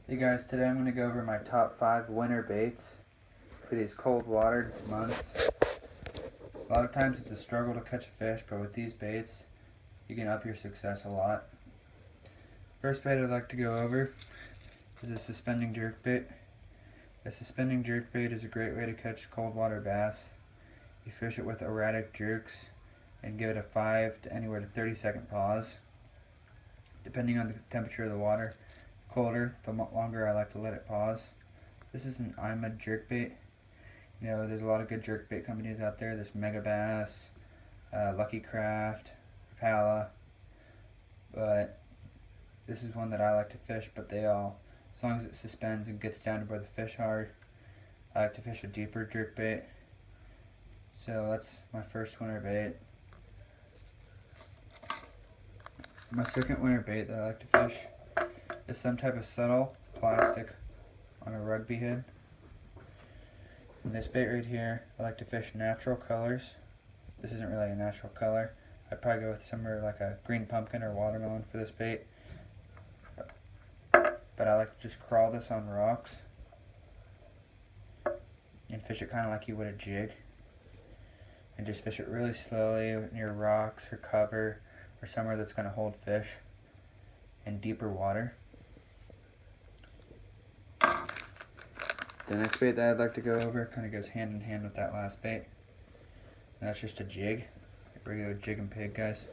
Hey guys, today I'm going to go over my top 5 winter baits for these cold water months. A lot of times it's a struggle to catch a fish, but with these baits you can up your success a lot. First bait I'd like to go over is a suspending jerkbait. A suspending jerkbait is a great way to catch cold water bass. You fish it with erratic jerks and give it a 5 to anywhere to 30-second pause. Depending on the temperature of the water, colder, the longer I like to let it pause. This is an IMA jerkbait. You know, there's a lot of good jerkbait companies out there. There's Megabass, Lucky Craft, Rapala, but this is one that I like to fish. But they all, as long as it suspends and gets down to where the fish are, I like to fish a deeper jerkbait. So that's my first winter bait. My second winter bait that I like to fish is some type of subtle plastic on a rugby head. And this bait right here, I like to fish natural colors. This isn't really a natural color. I'd probably go with somewhere like a green pumpkin or watermelon for this bait. But I like to just crawl this on rocks and fish it kind of like you would a jig. And just fish it really slowly near rocks or cover or somewhere that's going to hold fish in deeper water. The next bait that I'd like to go over kind of goes hand in hand with that last bait. And that's just a jig, a regular jig and pig, guys.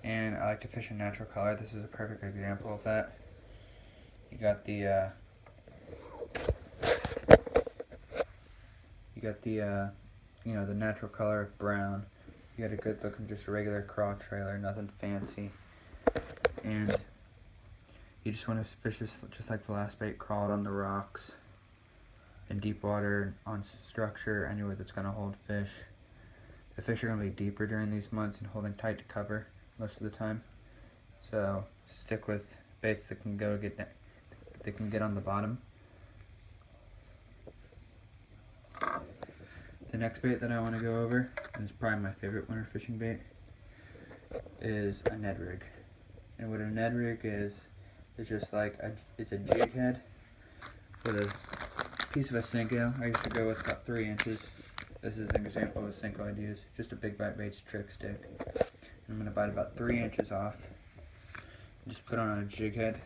And I like to fish a natural color. This is a perfect example of that. You got the you know, the natural color of brown. You got a good looking, just a regular craw trailer, nothing fancy. And you just want to fish this just like the last bait, crawl it on the rocks in deep water, on structure, anywhere that's going to hold fish. The fish are going to be deeper during these months and holding tight to cover most of the time. So stick with baits that can get on the bottom. The next bait that I want to go over, and is probably my favorite winter fishing bait, is a Ned rig. And what a Ned rig is just like it's a jig head with a piece of a Senko. I used to go with about 3 inches. This is an example of a Senko I'd use. Just a Big Bite Baits trick stick. I'm going to bite about 3 inches off. Just put on a jig head.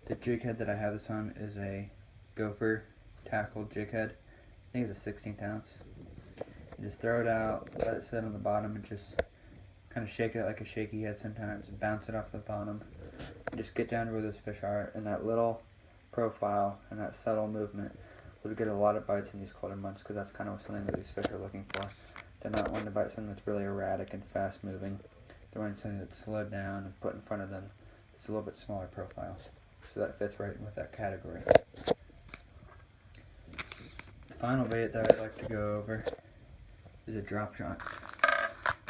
The jig head that I have this on is a Gopher tackle jig head. I think it's a 16th ounce. You just throw it out, let it sit on the bottom, and just kind of shake it like a shaky head sometimes, and bounce it off the bottom. And just get down to where those fish are, and that little profile and that subtle movement will get a lot of bites in these colder months, because that's kind of something that these fish are looking for. They're not wanting to bite something that's really erratic and fast moving. They're wanting something that's slowed down and put in front of them. It's a little bit smaller profile. So that fits right with that category. The final bait that I'd like to go over is a drop shot.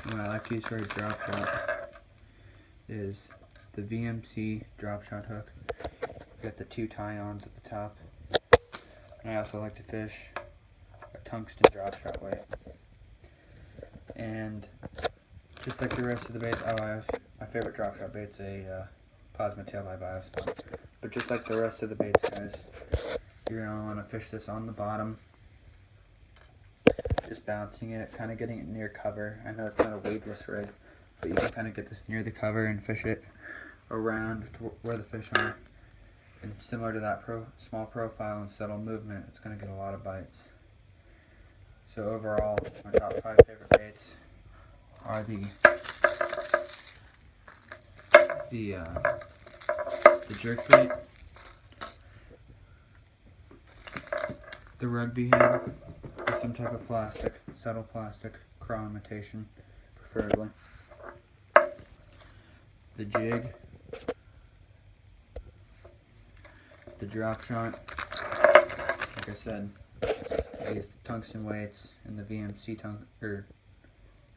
And what I like to use for a drop shot is the VMC drop shot hook. You got the 2 tie-ons at the top. And I also like to fish a tungsten drop shot weight. And just like the rest of the baits, my favorite drop shot bait's a Plasma Tail by Biospot. But just like the rest of the baits, guys, you're going to want to fish this on the bottom. Just bouncing it, kind of getting it near cover. I know it's not a waveless rig, but you can kind of get this near the cover and fish it around to where the fish are. And similar to that small profile and subtle movement, it's going to get a lot of bites. So overall, my top 5 favorite baits are the jerk bait, the rugby head with some type of plastic, subtle plastic, craw imitation, preferably, the jig, the drop shot. Like I said, I use the tungsten weights and the VMC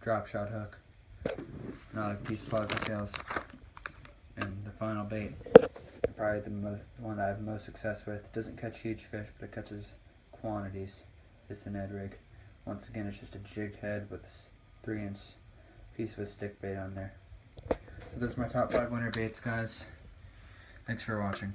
drop shot hook. And I like these Plasma Tails. And the final bait, probably the one that I have most success with, doesn't catch huge fish, but it catches quantities, is the Ned rig. Once again, it's just a jig head with a 3-inch piece of a stick bait on there. So those are my top 5 winter baits, guys. Thanks for watching.